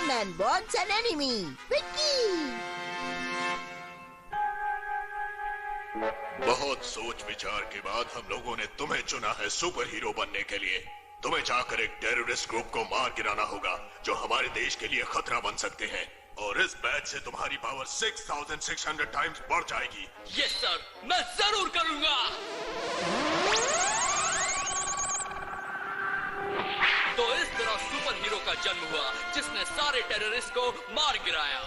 Superman wants an enemy. Vicky. बहुत सोच विचार के बाद हम लोगों ने तुम्हें चुना है सुपर हीरो बनने के लिए। तुम्हें जाकर एक टेररिस्ट ग्रुप को मार गिराना होगा जो हमारे देश के लिए खतरा बन सकते हैं, और इस बैच से तुम्हारी पावर 6600 टाइम्स बढ़ जाएगी। यस सर, मैं जरूर करूंगा। तो इस तरह सुपर हीरो का जन्म हुआ जिसने सारे टेररिस्ट को मार गिराया।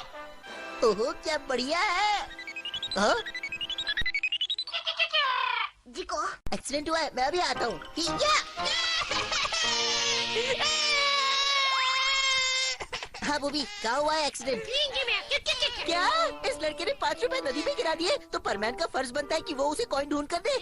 ओहो, क्या बढ़िया है। हाँ? जिको एक्सीडेंट हुआ है, मैं अभी आता हूँ। हाँ बूबी, कहाँ हुआ है एक्सीडेंट? क्या इस लड़के ने 5 रुपए नदी में गिरा दिए? तो परमैन का फर्ज बनता है कि वो उसे कॉइन ढूंढ कर दे।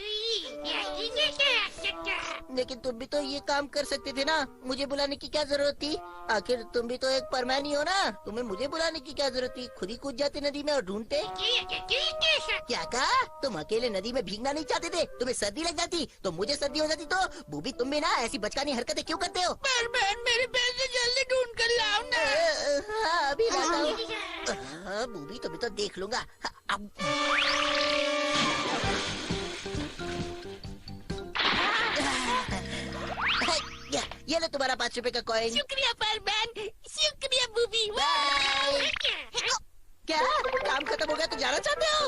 लेकिन तुम भी तो ये काम कर सकते थे ना, मुझे बुलाने की क्या जरूरत थी? आखिर तुम भी तो एक परमैन ही हो ना, तुम्हें मुझे बुलाने की क्या जरूरत थी? खुद ही कूद जाते नदी में और ढूंढते। क्या कहा? तुम अकेले नदी में भीगना नहीं चाहते थे? तुम्हें सर्दी लग जाती तो मुझे सर्दी हो जाती। तो बूबी, तुम भी ना ऐसी बचकानी हरकतें क्यों करते हो? परमैन, मेरे पैसे जल्दी ढूंढ कर लाओ ना। हाँ, अभी लाता हूँ। हाँ बूबी, तुम्हें तो देख लूंगा। अब ये लो तुम्हारा 5 रुपए का कॉइन। शुक्रिया परमैन, शुक्रिया बूबी। क्या काम खत्म हो गया तो जाना चाहते हो?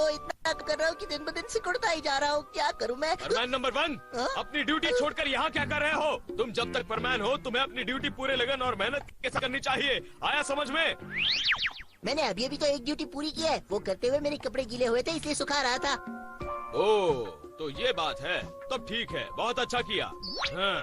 इतना कर रहा हूँ कि दिन ब दिन सिकुड़ता ही जा रहा हूँ। क्या करूँ मैं? परमैन नंबर 1, अपनी ड्यूटी छोड़कर यहाँ क्या कर रहे हो? तुम जब तक परमैन हो तुम्हें अपनी ड्यूटी पूरे लगन और मेहनत के साथ करनी चाहिए। आया समझ में? मैंने अभी अभी तो एक ड्यूटी पूरी की है। वो करते हुए मेरे कपड़े गीले हुए थे इसलिए सुखा रहा था। ओह, तो ये बात है। तब ठीक है, बहुत अच्छा किया। हाँ।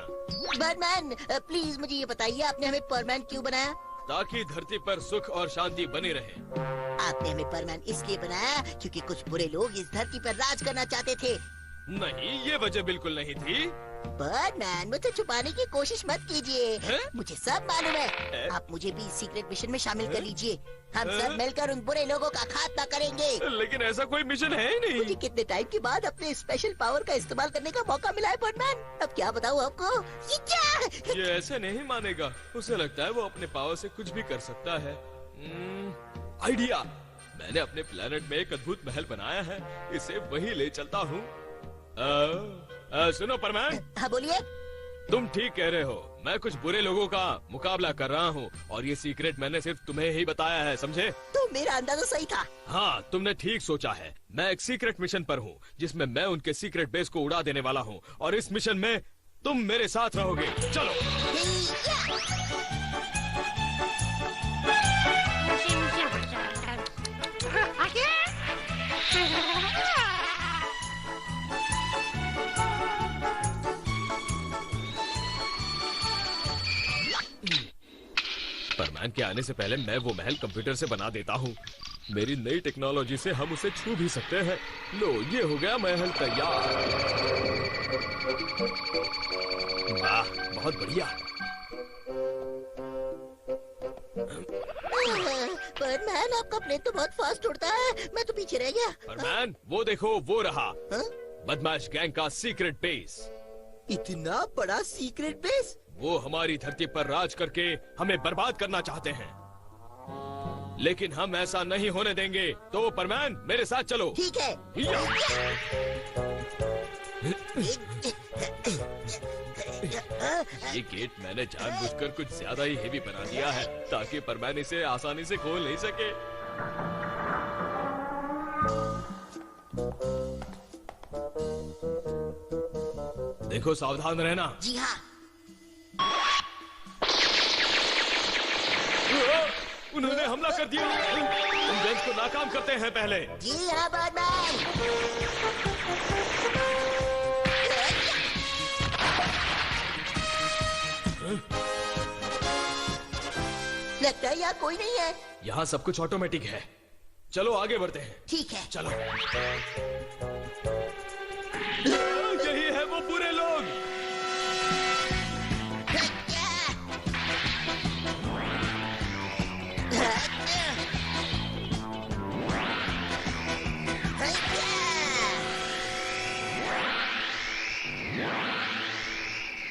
परमैन, प्लीज मुझे ये बताइए, आपने हमें परमैन क्यों बनाया? ताकि धरती पर सुख और शांति बनी रहे। आपने हमें परमैन इसलिए बनाया क्योंकि कुछ बुरे लोग इस धरती पर राज करना चाहते थे। नहीं, ये वजह बिल्कुल नहीं थी। परमैन, मुझे छुपाने की कोशिश मत कीजिए। है? मुझे सब मालूम है। आप मुझे भी सीक्रेट मिशन में शामिल कर लीजिए। हम सब मिलकर उन बुरे लोगों का खात्मा करेंगे। लेकिन ऐसा कोई मिशन है ही नहीं। मुझे कितने टाइम के बाद अपने स्पेशल पावर का इस्तेमाल करने का मौका मिला है परमैन। अब क्या बताऊँ आपको? ये क्या? ये ऐसे नहीं मानेगा। उसे लगता है वो अपने पावर से कुछ भी कर सकता है। आइडिया! मैंने अपने प्लेनेट में एक अद्भुत महल बनाया है, इसे वहीं ले चलता हूँ। सुनो परमैन। हाँ बोलिए। तुम ठीक कह रहे हो। मैं कुछ बुरे लोगों का मुकाबला कर रहा हूँ और ये सीक्रेट मैंने सिर्फ तुम्हें ही बताया है, समझे? तो मेरा अंदाजा सही था। हाँ, तुमने ठीक सोचा है। मैं एक सीक्रेट मिशन पर हूँ जिसमें मैं उनके सीक्रेट बेस को उड़ा देने वाला हूँ, और इस मिशन में तुम मेरे साथ रहोगे। चलो। परमैन के आने से पहले मैं वो महल कंप्यूटर से बना देता हूँ। मेरी नई टेक्नोलॉजी से हम उसे छू भी सकते हैं। लो, ये हो गया महल तैयार। वाह, बहुत बढ़िया। परमैन, आपका प्लेन तो बहुत फास्ट उड़ता है, मैं तो पीछे रह गया। परमैन, वो देखो, वो रहा बदमाश गैंग का सीक्रेट बेस। इतना बड़ा सीक्रेट बेस? वो हमारी धरती पर राज करके हमें बर्बाद करना चाहते हैं, लेकिन हम ऐसा नहीं होने देंगे। तो परमैन, मेरे साथ चलो। ठीक है। ये गेट मैंने जानबूझकर कुछ ज्यादा ही हेवी बना दिया है ताकि परमैन इसे आसानी से खोल नहीं सके। देखो, सावधान रहना। जी हाँ। उन्होंने हमला कर दिया। हम गन्स को नाकाम करते हैं पहले। जी हाँ बैटमैन। लगता है यहाँ कोई नहीं है। यहाँ सब कुछ ऑटोमेटिक है। चलो आगे बढ़ते हैं। ठीक है। चलो। यही है वो बुरे लोग।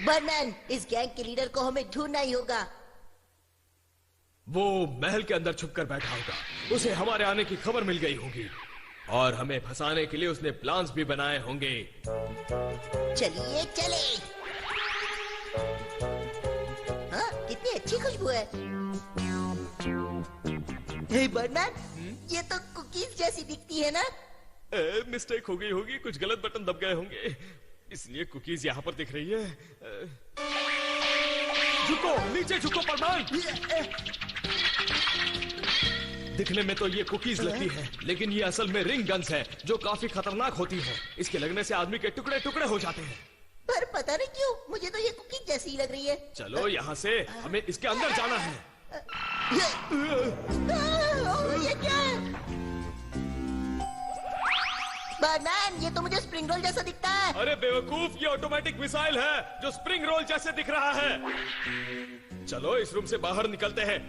बर्डमैन, इस गैंग के लीडर को हमें ढूंढना ही होगा। वो महल के अंदर छुपकर बैठा होगा। उसे हमारे आने की खबर मिल गई होगी और हमें फंसाने के लिए उसने प्लान्स भी बनाए होंगे। चलिए चले। हाँ, कितनी अच्छी खुशबू है। हे बर्डमैन, ये तो कुकीज जैसी दिखती है ना? मिस्टेक हो गई होगी, कुछ गलत बटन दब गए होंगे, इसलिए कुकीज यहाँ पर दिख रही है। झुको, नीचे झुको परमान। दिखने में तो ये कुकीज लगती है, लेकिन ये असल में रिंग गन्स है जो काफी खतरनाक होती है। इसके लगने से आदमी के टुकड़े टुकड़े हो जाते हैं। पर पता नहीं क्यों मुझे तो ये कुकीज जैसी ही लग रही है। चलो यहाँ से, हमें इसके अंदर जाना है। ये क्या है? बर्डमैन, ये तो मुझे स्प्रिंग रोल जैसा दिखता है। अरे बेवकूफ, ये ऑटोमेटिक मिसाइल है जो स्प्रिंग रोल जैसे दिख रहा है। चलो इस रूम से बाहर निकलते हैं।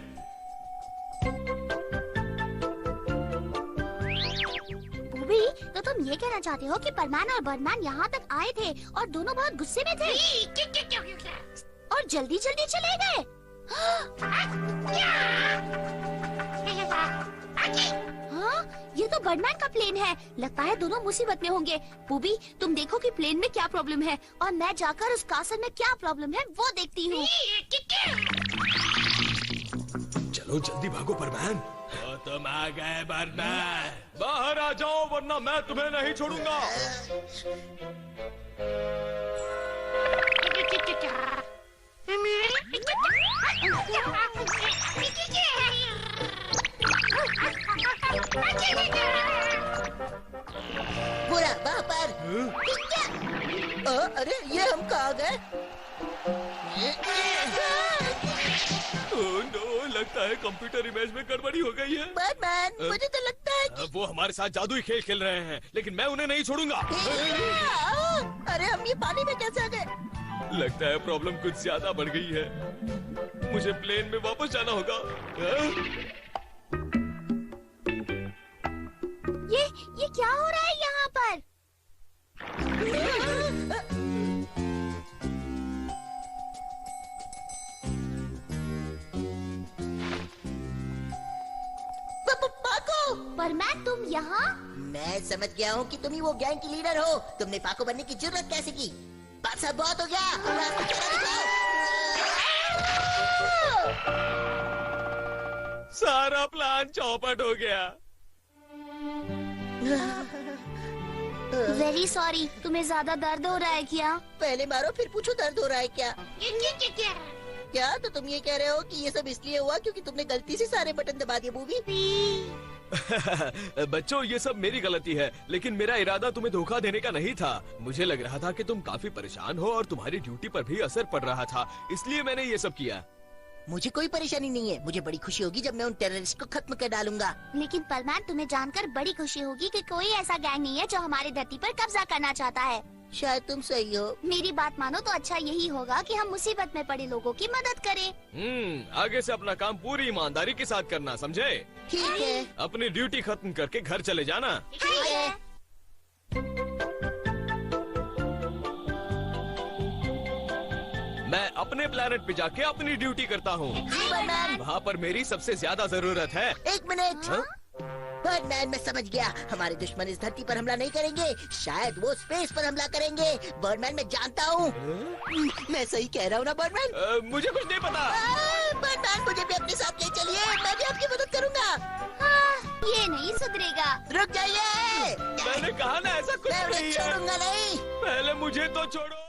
बूबी, तो तुम ये कहना चाहते हो कि परमान और बर्डमैन यहाँ तक आए थे और दोनों बहुत गुस्से में थे और जल्दी जल्दी चले गए। हाँ, ये तो बर्डमैन का प्लेन है। लगता है दोनों मुसीबत में होंगे। बूबी, तुम देखो कि प्लेन में क्या प्रॉब्लम है और मैं जाकर उस कासल में क्या प्रॉब्लम है वो देखती हूँ। चलो जल्दी भागो बर्डमैन। तो तुम आ गए बर्डमैन, बाहर आ जाओ वरना मैं तुम्हें नहीं छोड़ूंगा। बुरा वहाँ पर। अरे ये हम कहाँ गए? ओह नो, लगता है कंप्यूटर इमेज में गड़बड़ी हो गई है। बर्डमैन, मुझे तो लगता है कि वो हमारे साथ जादुई खेल खेल रहे हैं, लेकिन मैं उन्हें नहीं छोड़ूंगा। अरे हम ये पानी में कैसे आ गए? लगता है प्रॉब्लम कुछ ज्यादा बढ़ गई है। मुझे प्लेन में वापस जाना होगा। ये क्या हो रहा है यहाँ पर? पाको, बर्डमैन तुम यहाँ? मैं समझ गया हूँ कि तुम ही वो गैंग की लीडर हो। तुमने पाको बनने की जरूरत कैसे की? बात सब बहुत हो गया। अब रास्ता चला दिखाओ। सारा प्लान चौपट हो गया। वेरी सॉरी, तुम्हें ज्यादा दर्द हो रहा है क्या? पहले मारो फिर पूछो दर्द हो रहा है क्या? क्या तो तुम ये कह रहे हो कि ये सब इसलिए हुआ क्योंकि तुमने गलती से सारे बटन दबा दिए बूबी? बच्चों, ये सब मेरी गलती है, लेकिन मेरा इरादा तुम्हें धोखा देने का नहीं था। मुझे लग रहा था कि तुम काफी परेशान हो और तुम्हारी ड्यूटी पर भी असर पड़ रहा था, इसलिए मैंने ये सब किया। मुझे कोई परेशानी नहीं है। मुझे बड़ी खुशी होगी जब मैं उन टेररिस्ट को खत्म कर डालूंगा। लेकिन परमान, तुम्हें जानकर बड़ी खुशी होगी कि कोई ऐसा गैंग नहीं है जो हमारी धरती पर कब्जा करना चाहता है। शायद तुम सही हो। मेरी बात मानो तो अच्छा यही होगा कि हम मुसीबत में पड़े लोगों की मदद करें। आगे से अपना काम पूरी ईमानदारी के साथ करना, समझे? ठीक है। अपनी ड्यूटी खत्म करके घर चले जाना। ठीक है। मैं अपने प्लेनेट पे जाके अपनी ड्यूटी करता हूँ। वहाँ पर मेरी सबसे ज्यादा जरूरत है। 1 मिनट। बर्डमैन, मैं समझ गया। हमारे दुश्मन इस धरती पर हमला नहीं करेंगे, शायद वो स्पेस पर हमला करेंगे। बर्डमैन, मैं जानता हूँ। मैं सही कह रहा हूँ ना बर्डमैन? मुझे कुछ नहीं पता। बर्डमैन, मुझे भी अपने साथ ले चलिए, मैं भी आपकी मदद करूँगा। ये नहीं सुधरेगा। रुक जाइए। मैंने कहा ना ऐसा कुछ मैं नहीं उन्हें है। छोड़ूंगा नहीं। पहले मुझे तो छोड़ो।